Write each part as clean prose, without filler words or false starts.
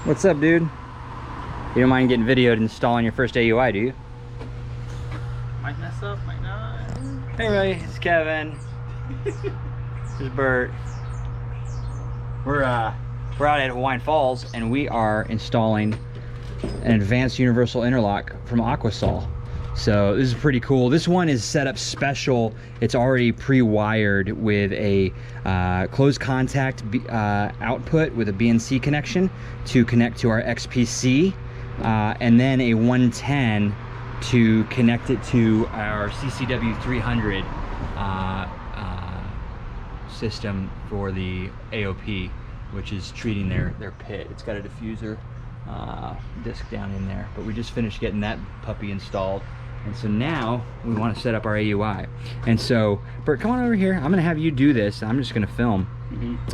What's up, dude? You don't mind getting videoed installing your first AUI, do you? Might mess up, might not. Hey, everybody, it's Kevin. This is Bert. We're out at Hawaiian Falls, and we are installing an Advanced Universal Interlock from Aquasol. So this is pretty cool. This one is set up special. It's already pre-wired with a closed contact output with a BNC connection to connect to our XPC, and then a 110 to connect it to our CCW 300 system for the AOP, which is treating their pit. It's got a diffuser disc down in there, but we just finished getting that puppy installed. And so now we want to set up our AUI. And so, Bert, come on over here. I'm gonna have you do this. I'm just gonna film.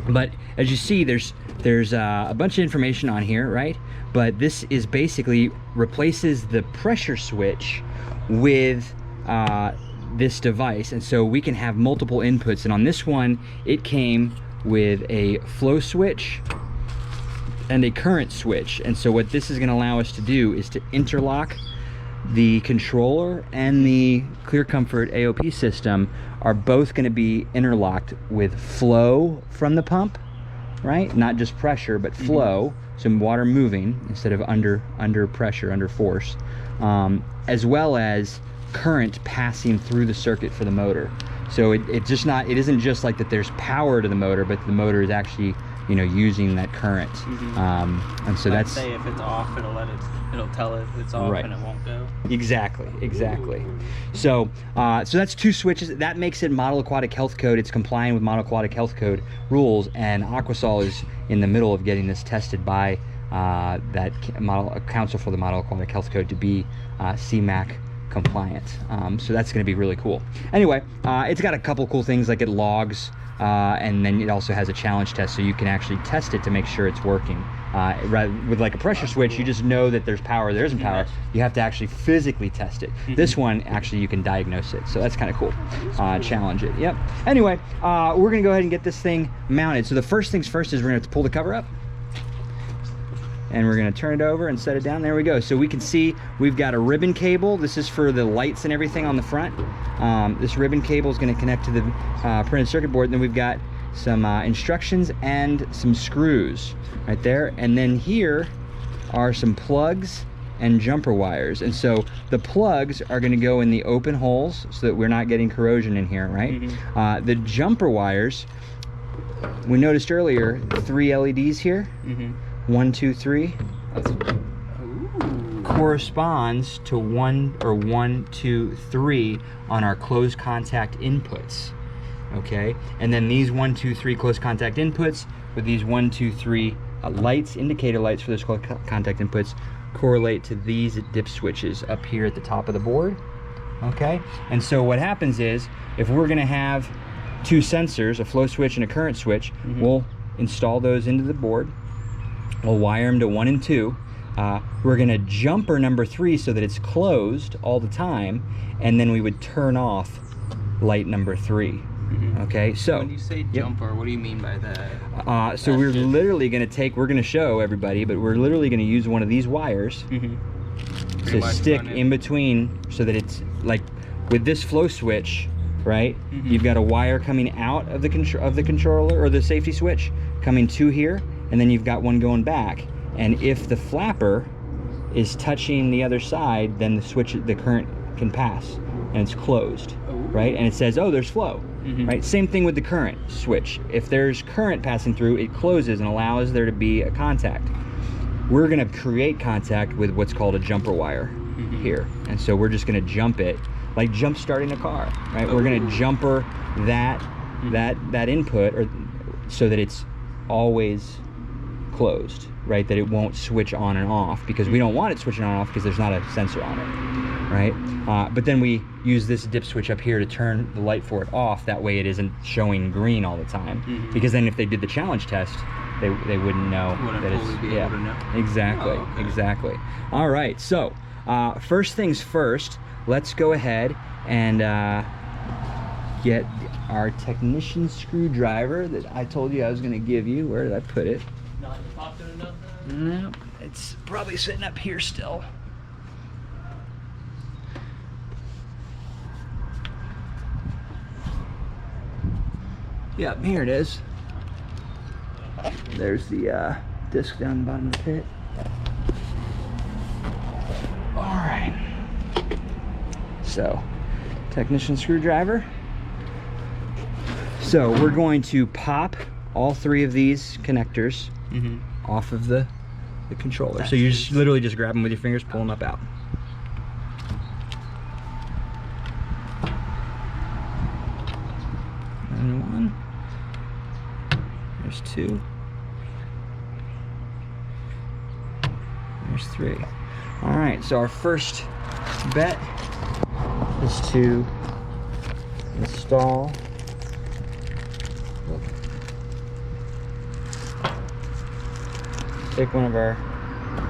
But as you see, there's a bunch of information on here, right? But this is basically replaces the pressure switch with this device. And so we can have multiple inputs. And on this one, it came with a flow switch and a current switch. And so what this is gonna allow us to do is to interlock the controller, and the Clear Comfort AOP system are both going to be interlocked with flow from the pump, right? Not just pressure, but flow, some water moving instead of under pressure, under force, as well as current passing through the circuit for the motor. So it isn't just like that there's power to the motor, but the motor is actually, you know, using that current. And so that's, say if it's off, it'll tell it it's off, right, and it won't go. Exactly. So so that's two switches. That makes it Model Aquatic Health Code. It's complying with Model Aquatic Health Code rules, and Aquasol is in the middle of getting this tested by that Council for the Model Aquatic Health Code to be CMAQ compliant. So that's going to be really cool. Anyway, it's got a couple cool things, like it logs, and then it also has a challenge test, so you can actually test it to make sure it's working. With like a pressure switch, you just know that there's power, there isn't power. You have to actually physically test it. This one, actually, you can diagnose it, so that's kind of cool. Challenge it, yep. Anyway, we're gonna go ahead and get this thing mounted. So the first things first is we're gonna have to pull the cover up, and we're gonna turn it over and set it down. There we go. So we can see we've got a ribbon cable. This is for the lights and everything on the front. This ribbon cable is gonna connect to the printed circuit board. And then we've got some instructions and some screws right there. And then here are some plugs and jumper wires. And so the plugs are gonna go in the open holes so that we're not getting corrosion in here, right? The jumper wires, we noticed earlier, 3 LEDs here. 1, 2, 3. Corresponds to 1, 2, 3 on our closed contact inputs. Okay, and then these 1, 2, 3 close contact inputs with these 1, 2, 3 lights, indicator lights for those close contact inputs, correlate to these dip switches up here at the top of the board. Okay, and so what happens is, if we're going to have two sensors, a flow switch and a current switch, we'll install those into the board. We'll wire them to 1 and 2. We're going to jumper number 3 so that it's closed all the time, and then we would turn off light number 3. Okay, so when you say jumper, what do you mean by that? So we're literally going to we're going to show everybody, but we're literally going to use one of these wires to stick in between, so that it's like with this flow switch, right? You've got a wire coming out of the controller, or the safety switch coming to here, and then you've got one going back. And if the flapper is touching the other side, then the current can pass, and it's closed, right? And it says, oh, there's flow, right? Same thing with the current switch. If there's current passing through, it closes and allows there to be a contact. We're gonna create contact with what's called a jumper wire here. And so we're just gonna jump it, like jump starting a car, right? We're gonna jumper that input, or so that it's always closed, right? That it won't switch on and off, because we don't want it switching on and off because there's not a sensor on it, right? But then we use this dip switch up here to turn the light for it off. That way it isn't showing green all the time, because then if they did the challenge test, they wouldn't know that it's exactly. Exactly. All right, so first things first, let's go ahead and get our technician screwdriver that I told you I was going to give you. Where did I put it? Not in the pocket or nothing? No, it's probably sitting up here still. Yep, here it is. There's the disc down the bottom of the pit. All right. So, technician screwdriver. So we're going to pop all 3 of these connectors off of the controller. So you just literally just grab them with your fingers, pull them up out. And 1. There's 2. There's 3. All right, so our first bet is to install take one of our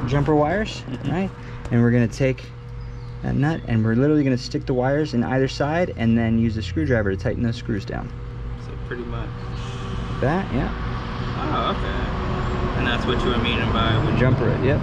jumper wires, right? And we're gonna take that nut and we're literally gonna stick the wires in either side and then use the screwdriver to tighten those screws down. So pretty much. That, yeah. Oh, okay. And that's what you were meaning by when jumper it, yep.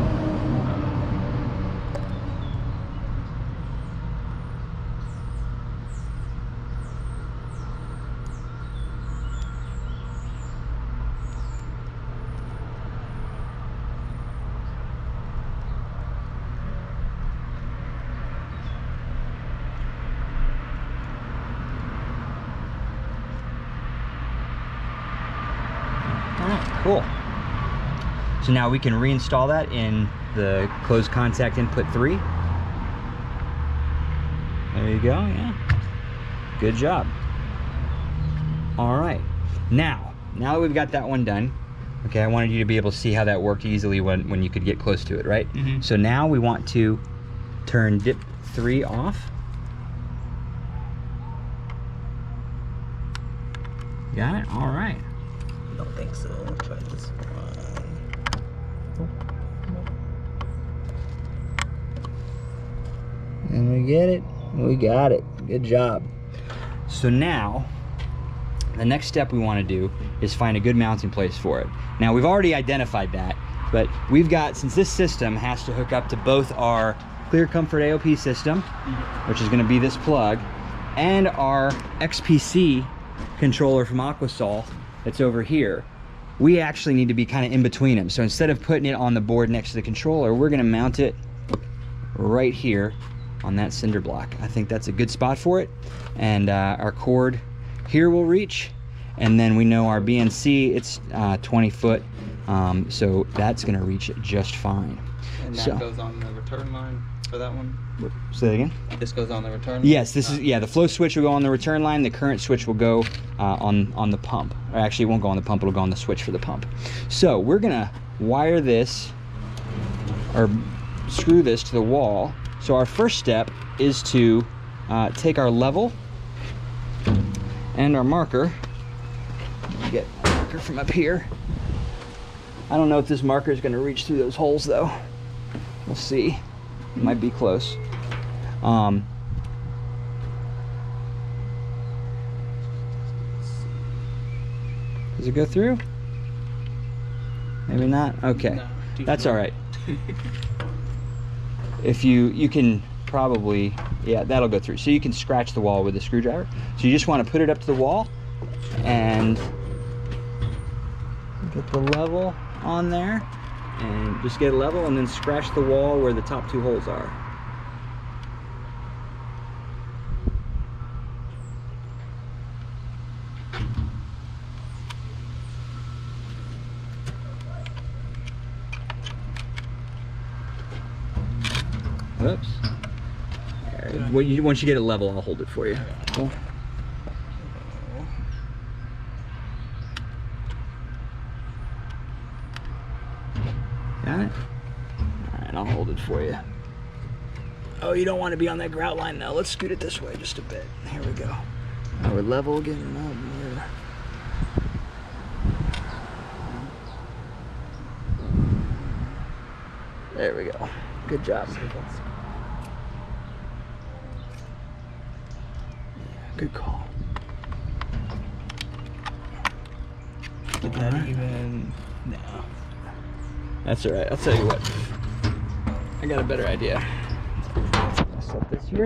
Cool. So now we can reinstall that in the closed contact input 3. There you go, yeah. Good job. All right. Now that we've got that one done, okay, I wanted you to be able to see how that worked easily when you could get close to it, right? So now we want to turn dip 3 off. Got it? All right. I don't think so. Let's try this one. And we get it. We got it. Good job. So now, the next step we want to do is find a good mounting place for it. Now we've already identified that, but we've got, since this system has to hook up to both our Clear Comfort AOP system, which is going to be this plug, and our XPC controller from Aquasol that's over here, we actually need to be kind of in between them. So instead of putting it on the board next to the controller, we're going to mount it right here on that cinder block. I think that's a good spot for it. And our cord here will reach, and then we know our BNC, it's 20 foot, so that's going to reach just fine. And that goes on the return line for that one? Say that again? This goes on the return line? Yes, this is, yeah, the flow switch will go on the return line, the current switch will go on the pump. Or actually, it won't go on the pump, it'll go on the switch for the pump. So we're gonna wire this, or screw this to the wall. So our first step is to take our level and our marker. Get a marker from up here. I don't know if this marker is gonna reach through those holes though. We'll see. It might be close. Does it go through? Maybe not. Okay, no, that's all right. If you can probably, yeah, that'll go through. So you can scratch the wall with a screwdriver. So you just want to put it up to the wall and get the level on there. And just get it level and then scratch the wall where the top 2 holes are. Whoops. Once you get it level, I'll hold it for you. Cool. Got it? Alright, I'll hold it for you. Oh, you don't want to be on that grout line now. Let's scoot it this way just a bit. Here we go. Now we're level again. There we go. Good job. Good call. Did that even? No. That's all right. I'll tell you what. I got a better idea. I'll set this here.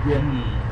Yeah.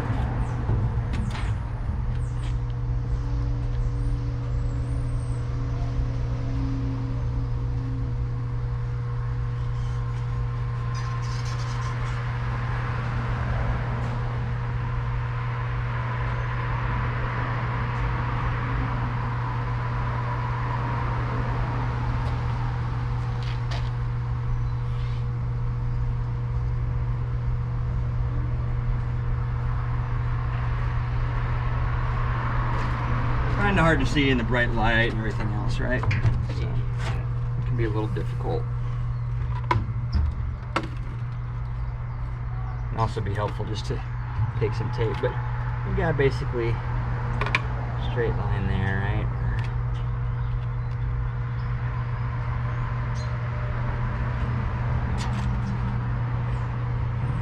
Kind of hard to see in the bright light and everything else, right? So it can be a little difficult. Can also be helpful just to take some tape, but you got basically a straight line there, right?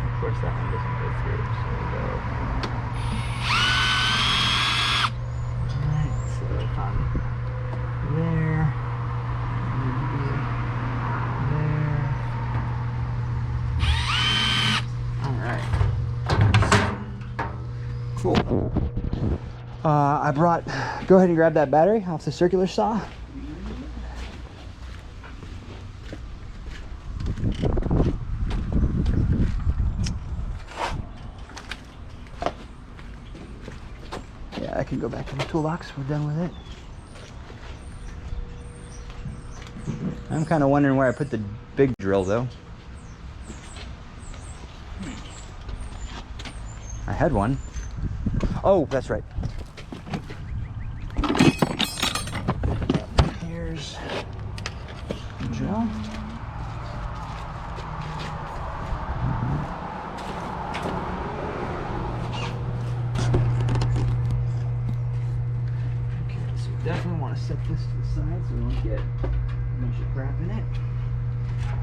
Of course, that one doesn't go through, so we'll go. If I'm there, maybe there. All right. Cool. I brought, go ahead and grab that battery off the circular saw. Yeah, I can go back to the toolbox. We're done with it. I'm kind of wondering where I put the big drill though. I had one. Oh, that's right. Here's the drill. Okay, so we definitely want to set this to the side so we don't get a bunch of crap in it.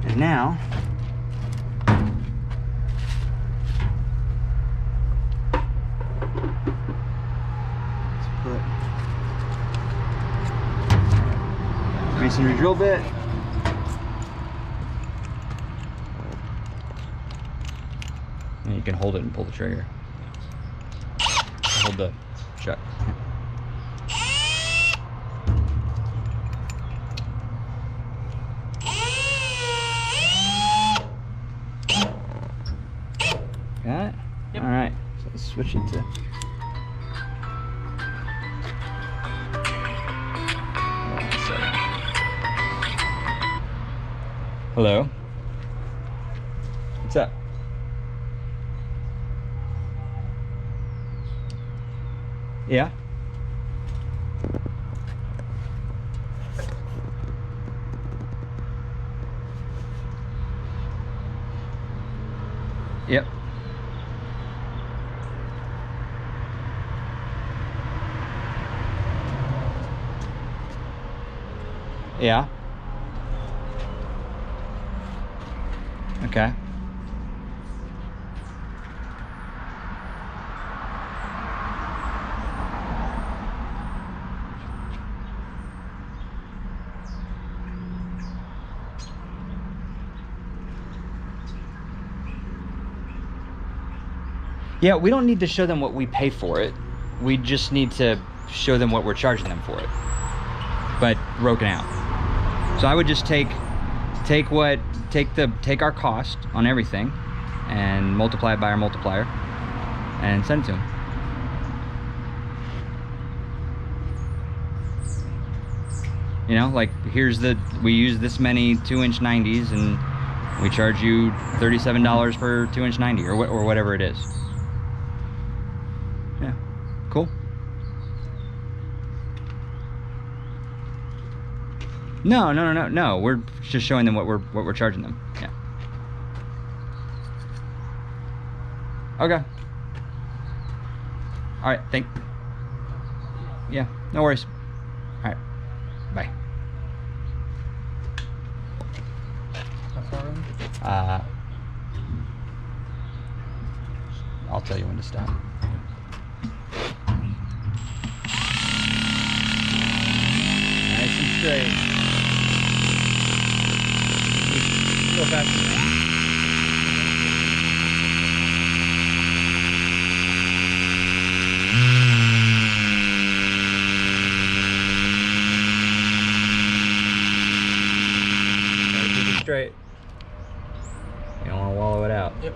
And now, let's put masonry drill bit. And you can hold it and pull the trigger. Hold the chuck. Got it? Yep. All right, so let's switch it to. Hello. What's up? Yeah. Yep. Yeah. Okay. Yeah, we don't need to show them what we pay for it. We just need to show them what we're charging them for it, but broken out. So I would just take our cost on everything and multiply it by our multiplier and send it to them. You know, like we use this many 2-inch 90s and we charge you $37 per 2-inch 90 or whatever it is. Yeah, cool. No. We're just showing them what we're charging them. Yeah. Okay. All right. Yeah. No worries. All right. Bye. I'll tell you when to stop. Nice and straight. Go faster. Keep it straight. You don't want to wallow it out. Yep.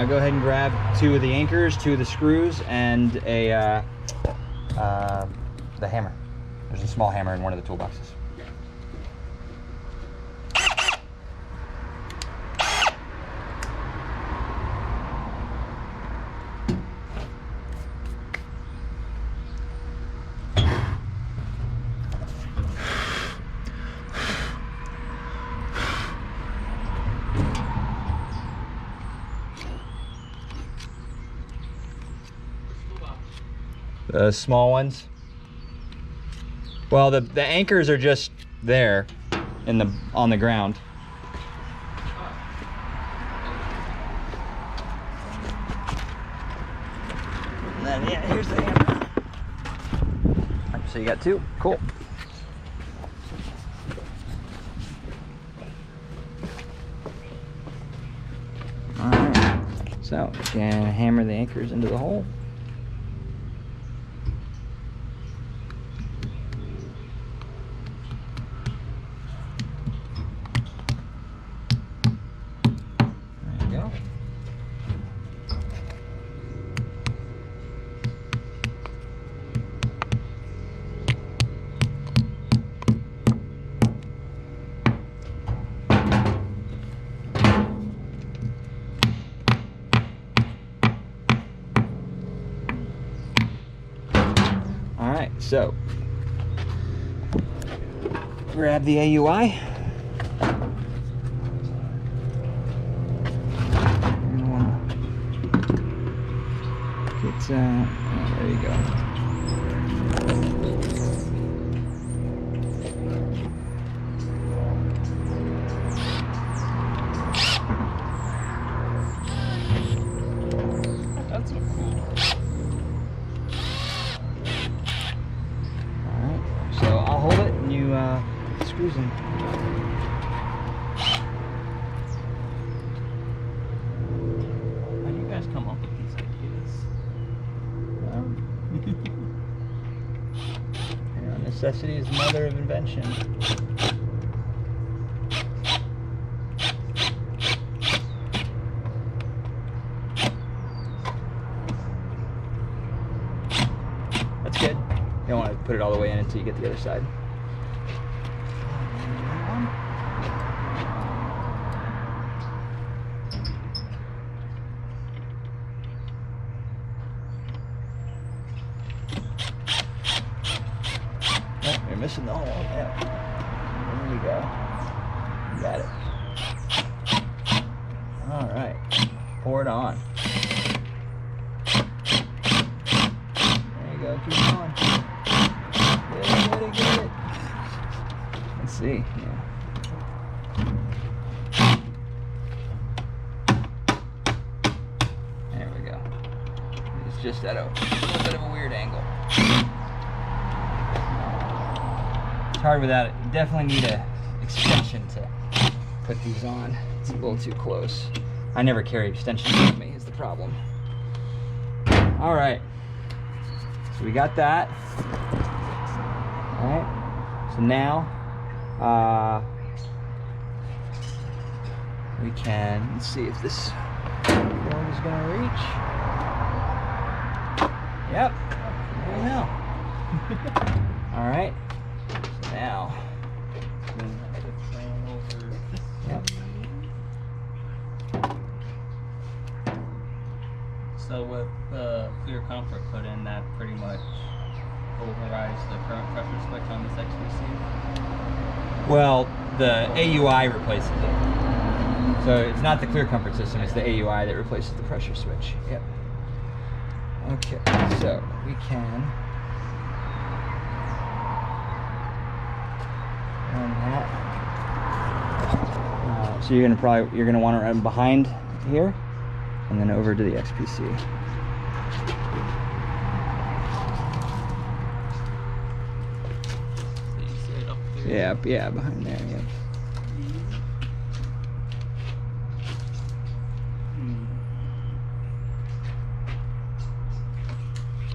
Go ahead and grab 2 of the anchors, 2 of the screws, and the hammer. There's a small hammer in one of the toolboxes. The small ones. Well, the anchors are just there on the ground. And then yeah, here's the hammer. So you got 2. Cool. All right. So you can hammer the anchors into the hole. So, grab the AUI. There you go. That's so cool. So I'll hold it and you put the screws in. How do you guys come up with these ideas? Necessity is the mother of invention. That's good. You don't want to put it all the way in until you get the other side. Oh, you're missing the hole. Yeah. There we go. You got it. All right. Pour it on. There you go. Keep going. Get it. Let's see. Yeah. There we go. just at a little bit of a weird angle. It's hard without it. You definitely need a extension to put these on. It's a little too close. I never carry extensions with me is the problem. All right, so we got that. All right, so now we can, let's see if this cord is gonna reach. Yep, there we go. All right, so now, yep. So with the clear comfort put in, that pretty much overrides the current pressure switch on this XPC? Well, the AUI replaces it. So it's not the clear comfort system, it's the AUI that replaces the pressure switch. Yep. Okay, so we can run that. So you're gonna want to run behind here and then over to the XPC. Yeah, yeah, behind there, yeah.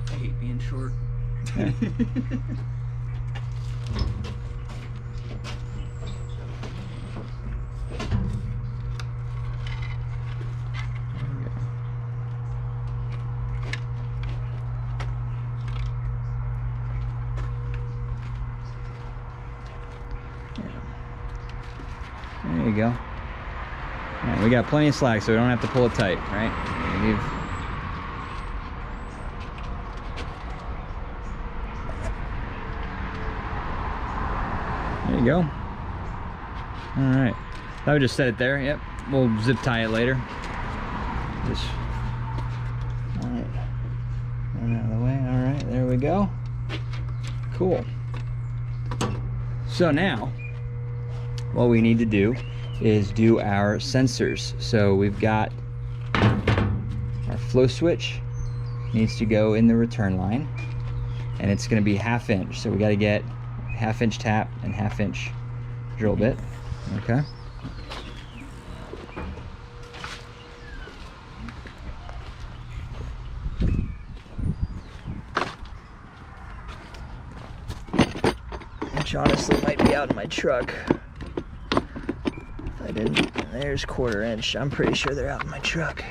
I hate being short. Yeah. There you go. All right, we got plenty of slack, so we don't have to pull it tight, right? There you go. All right. I would just set it there. Yep. We'll zip tie it later. Just. All right. Run out of the way. All right. There we go. Cool. So now, what we need to do is do our sensors. So we've got our flow switch needs to go in the return line, and it's going to be 1/2 inch. So we got to get 1/2 inch tap and 1/2 inch drill bit. Okay. Which honestly might be out in my truck. If I didn't, there's 1/4 inch. I'm pretty sure they're out in my truck.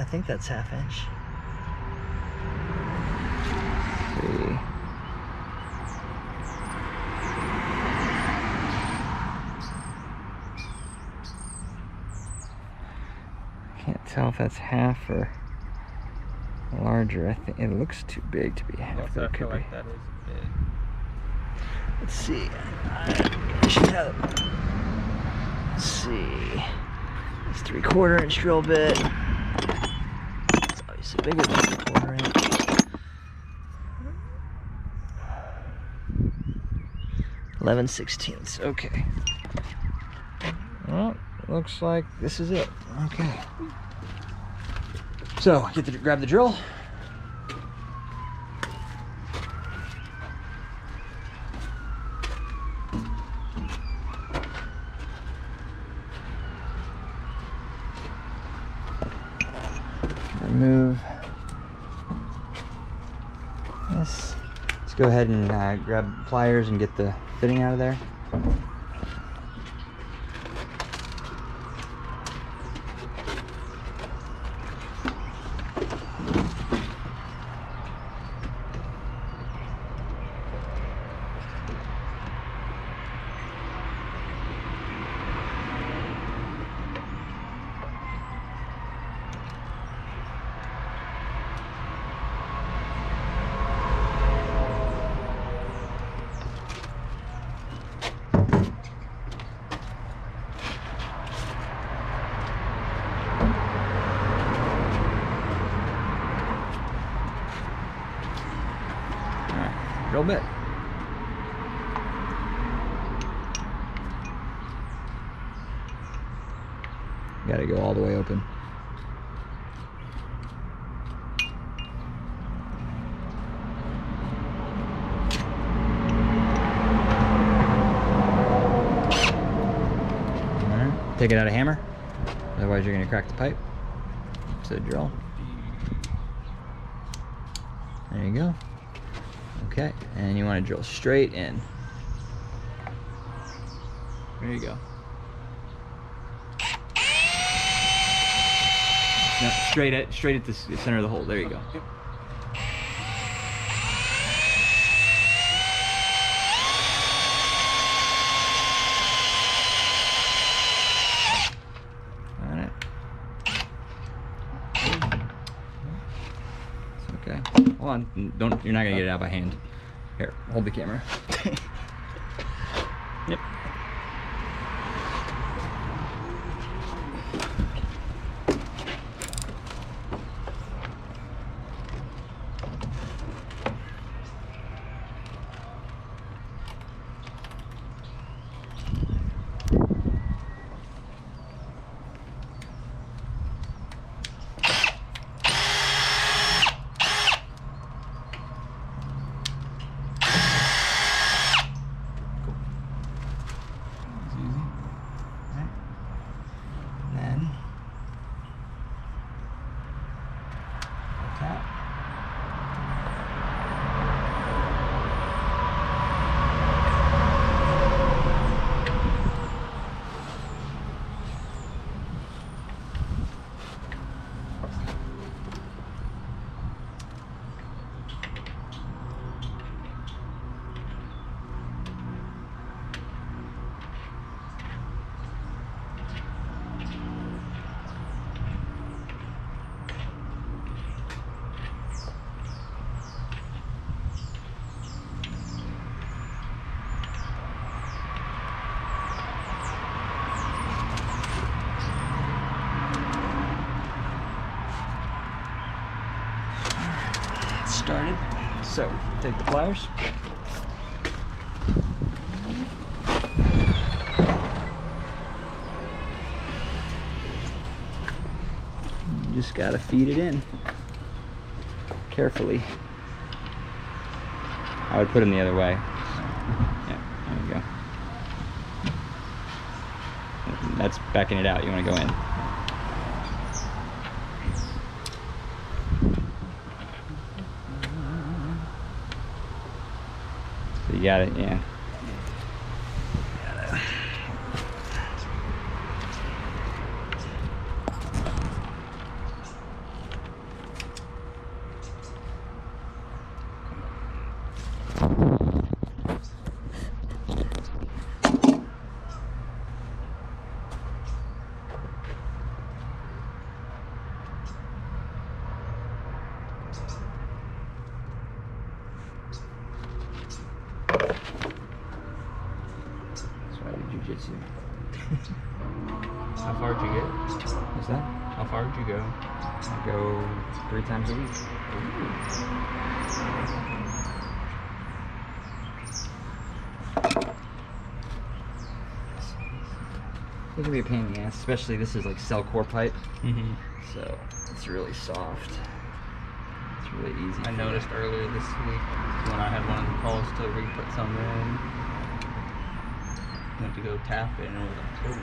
I think that's 1/2 inch. Let's see. Can't tell if that's half or larger. I think it looks too big to be half. I feel like that is big. Let's see. I should have. Let's see. It's 3/4 inch drill bit. It's bigger than 3/4 inch. 11/16. Okay. Well, looks like this is it. Okay. So grab the drill. Remove this. Let's go ahead and grab pliers and get the fitting out of there. little bit. Got to go all the way open. Take it out of hammer, otherwise you're going to crack the pipe. So drill. There you go. Okay, and you want to drill straight in. There you go. No, straight at the center of the hole. There you go. Yep. Okay. Hold on. You're not gonna get it out by hand. Here, hold the camera. Yep. Started. So take the pliers. You just gotta feed it in carefully. I would put them the other way. Yeah, there you go. That's backing it out. You want to go in. You got it, yeah. Jiu-jitsu. How far did you get? What's that? How far did you go? I go 3 times a week. It can be a pain in the ass, especially this is like cell core pipe. So it's really soft. It's really easy. I noticed earlier this week when I had one of the calls to re-put some in. Went to go tap it and it was like, oh.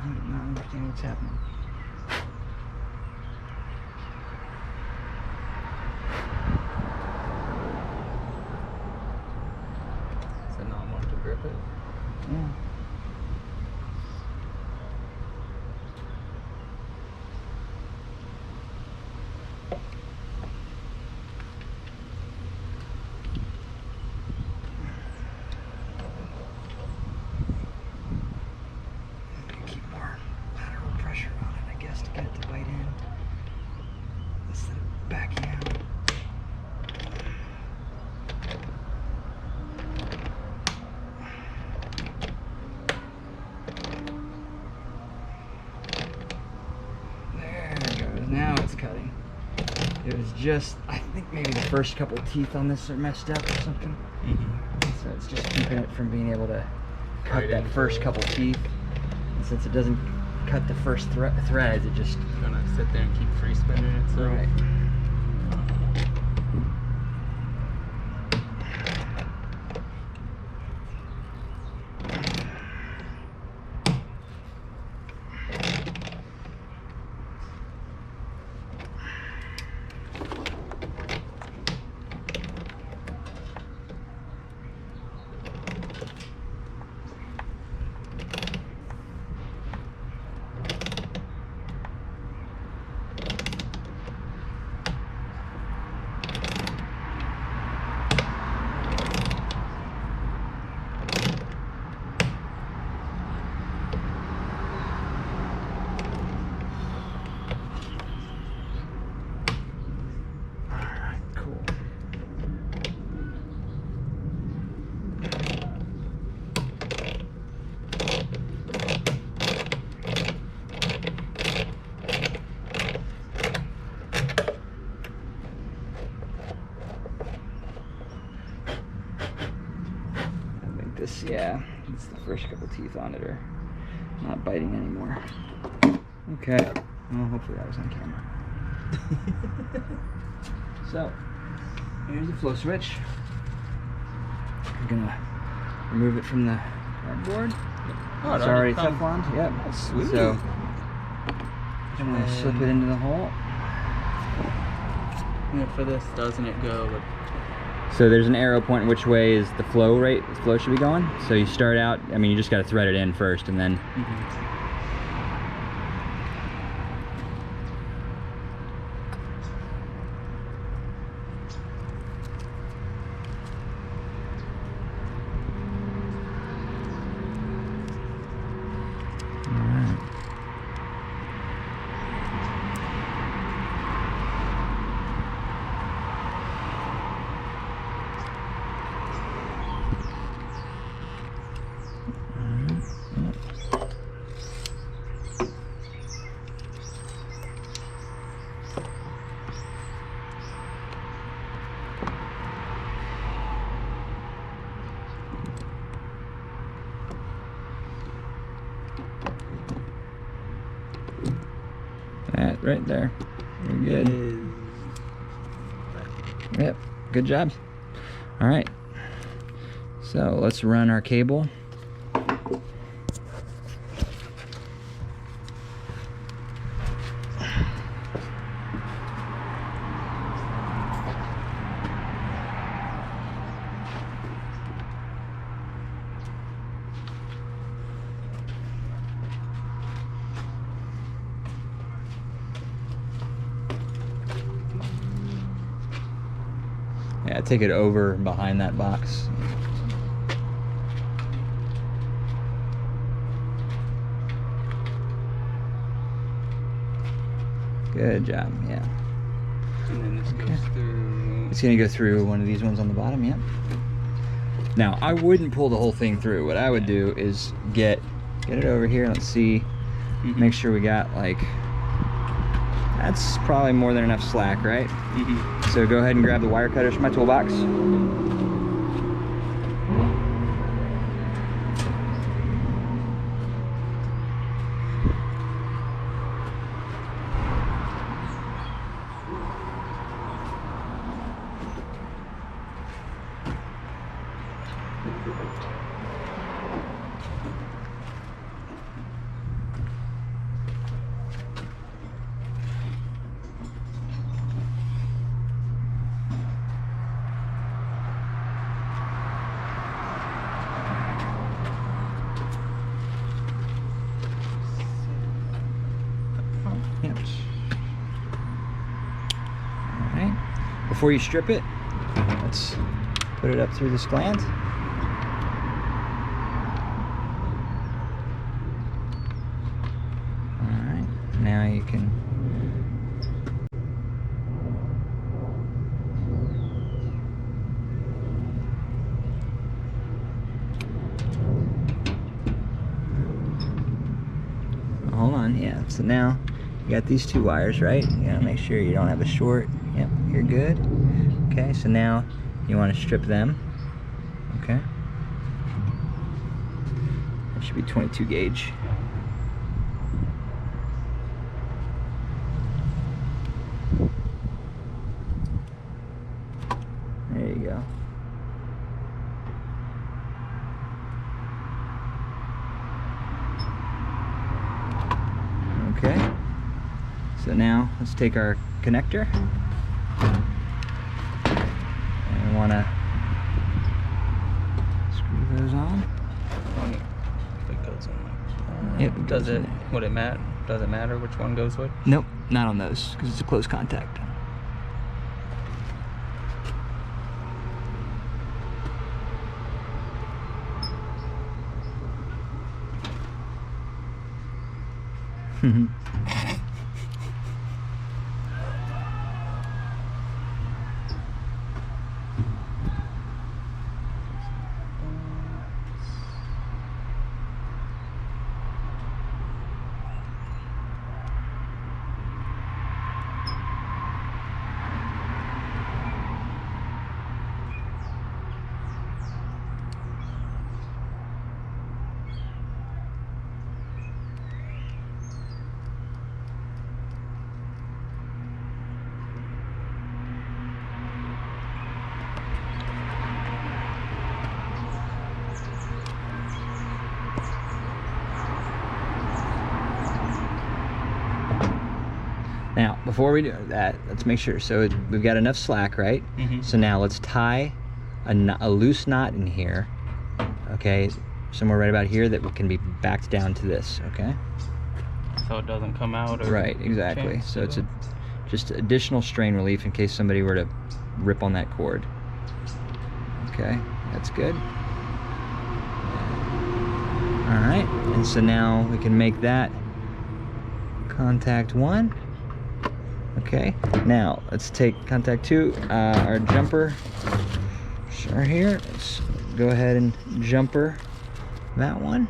I do not understand what's happening. Is it not want to grip it? Yeah. Keep more lateral pressure on it, I guess, to get it to bite in instead of backing out. it was just, I think maybe the first couple teeth on this are messed up or something. So it's just keeping it from being able to cut that first couple teeth. And since it doesn't cut the first threads, it just gonna sit there and keep free spinning it. So. Right. Yeah, it's the first couple teeth on it are not biting anymore. Okay, well, hopefully that was on camera. So, here's the flow switch. I'm gonna remove it from the board. Oh, it's already Tefloned. Yep. Sweet. So, I'm gonna slip it into the hole. Yeah, for this, doesn't it go with... So there's an arrow pointing which way is the flow rate, the flow should be going. So you start out, I mean, you just got to thread it in first and then. That right there. You're good. Yep, good job. All right. So let's run our cable. Yeah, take it over behind that box. Good job, yeah. And then this goes through... It's gonna go through one of these ones on the bottom, yep. Now, I wouldn't pull the whole thing through. What I would do is get it over here, let's see, make sure we got like, that's probably more than enough slack, right? So go ahead and grab the wire cutters from my toolbox. Before you strip it, let's put it up through this gland. Alright, now you can hold on, yeah. So now you got these two wires, right? You gotta make sure you don't have a short. Yep, you're good. Okay, so now you want to strip them. Okay. That should be 22 gauge. There you go. Okay. So now let's take our connector. And we want to screw those on. If it goes in like, Yep. does it matter which one goes which? Nope, not on those because it's a close contact. Now, before we do that, let's make sure. So we've got enough slack, right? So now let's tie a loose knot in here, okay? Somewhere right about here that can be backed down to this, okay? So it doesn't come out. Or right, exactly. So it's just additional strain relief in case somebody were to rip on that cord. Okay, that's good. All right, and so now we can make that contact 1. Okay, now let's take contact 2, our jumper. Sure, here. Let's go ahead and jumper that one.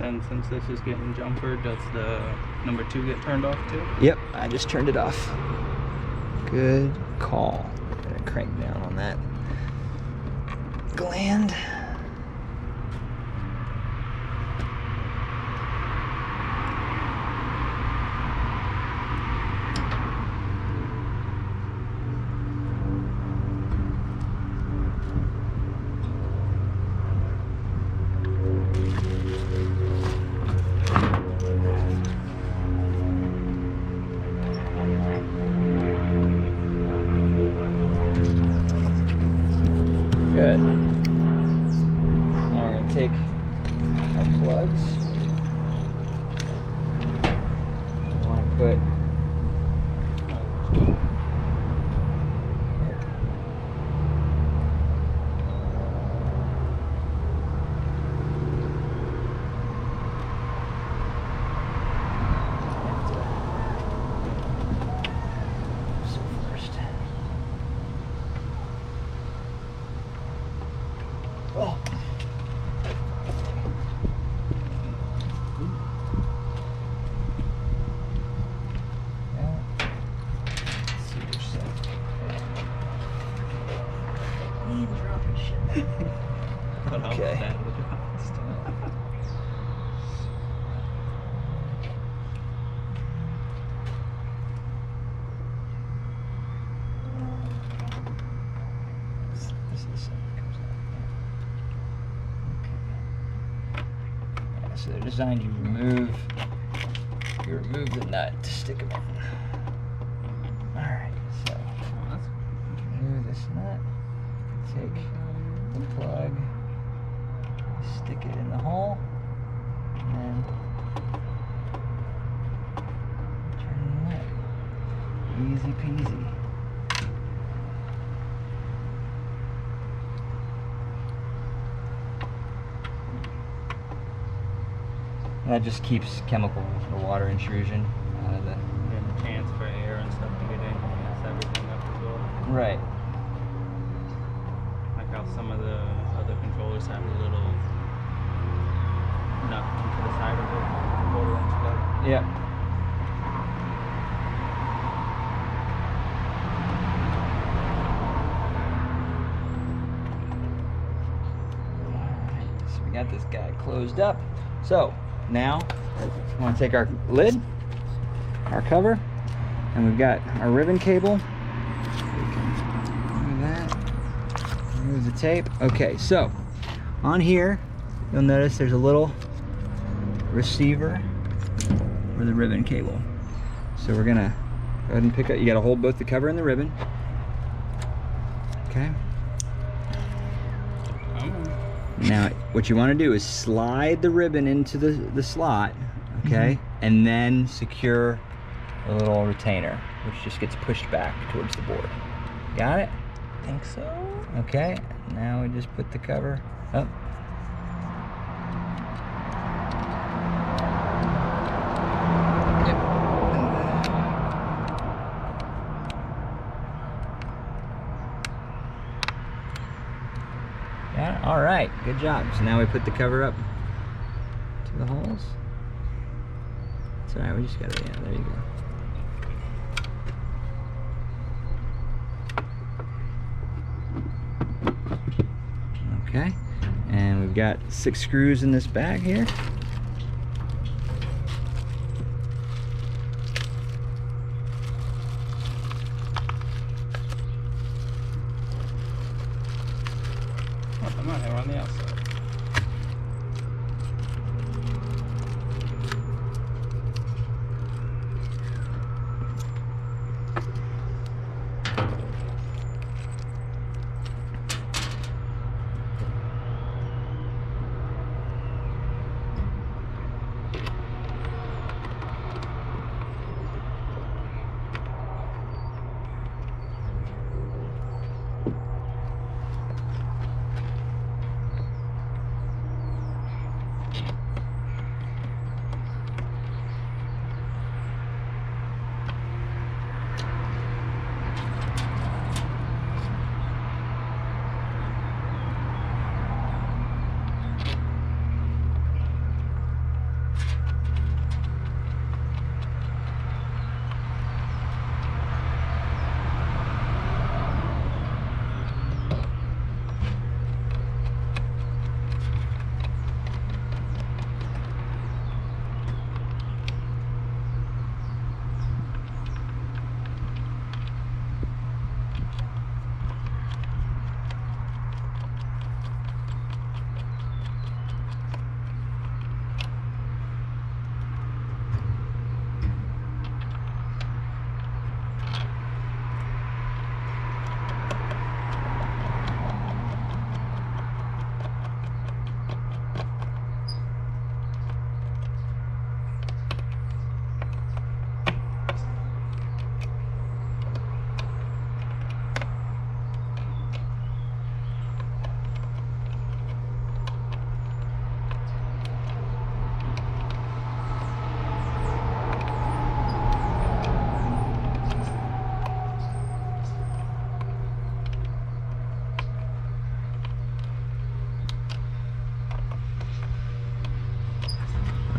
And since this is getting jumpered, does the number 2 get turned off too? Yep, I just turned it off. Good call. I'm gonna crank down on that gland. Good. Now we're going to take our plugs. We want to put okay. So they're designed to remove the nut to stick them in. Alright, so remove this nut, take the plug, stick it in the hole, and then turn the nut. Easy peasy. That just keeps chemical or water intrusion out of the... And the chance for air and stuff to get in and mess everything up as well. Right. Like how some of the other controllers have a little enough to the side of the 1/4 inch lug. Yep. Alright, so we got this guy closed up. So now we want to take our lid, our cover, and we've got our ribbon cable. Remove that. Remove the tape. Okay, so on here, you'll notice there's a little receiver for the ribbon cable. So we're gonna go ahead and pick up. You gotta hold both the cover and the ribbon. Okay. Now, what you want to do is slide the ribbon into the slot, okay, and then secure a little retainer, which just gets pushed back towards the board. Got it? Think so. Okay. Now we just put the cover up. Yeah, all right, good job. So now we put the cover up to the holes. It's all right, we just got it, yeah, there you go. Okay, and we've got 6 screws in this bag here. I might have on the outside.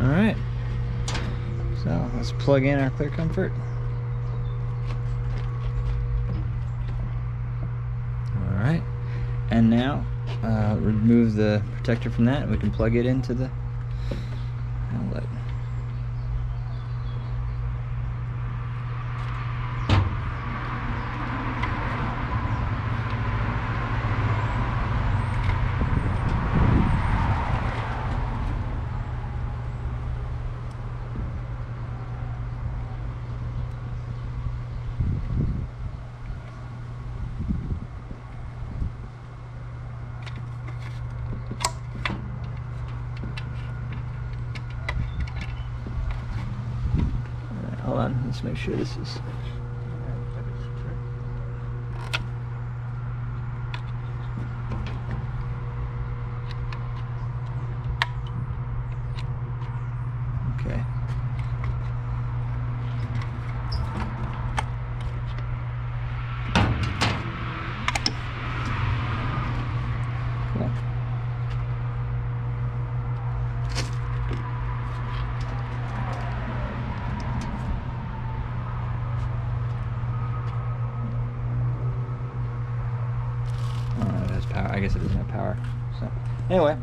All right, so let's plug in our Clear Comfort. All right, and now remove the protector from that, and we can plug it into the outlet. Hold on, let's make sure this is. Okay. Cool. guess it doesn't have power. So anyway,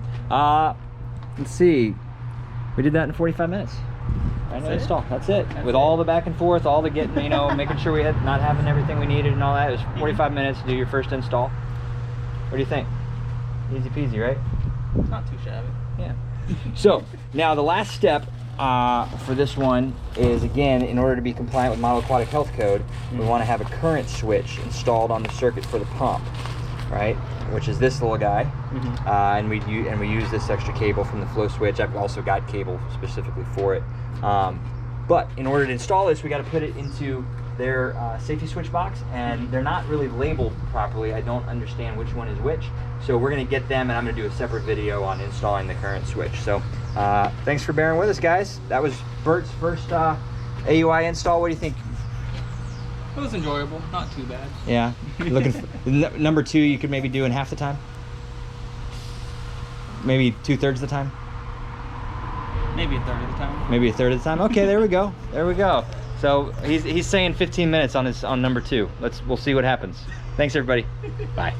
let's see. We did that in 45 minutes. Install. That's it. With all the back and forth, all the getting, you know, making sure we had not having everything we needed and all that. It was 45 minutes to do your first install. What do you think? Easy peasy, right? Not too shabby. Yeah. So now the last step for this one is, again, in order to be compliant with Model Aquatic Health Code, we want to have a current switch installed on the circuit for the pump, right? Which is this little guy, and we use this extra cable from the flow switch. I've also got cable specifically for it. But in order to install this, we got to put it into their safety switch box, and they're not really labeled properly. I don't understand which one is which. So we're going to get them, and I'm going to do a separate video on installing the current switch. So thanks for bearing with us, guys. That was Bert's first AUI install. What do you think? It was enjoyable, not too bad. Yeah. Looking for, number 2, you could maybe do in half the time? Maybe 2/3 of the time? Maybe a third of the time. Maybe a third of the time. Okay, there we go. There we go. So he's saying 15 minutes on number 2. We'll see what happens. Thanks everybody. Bye.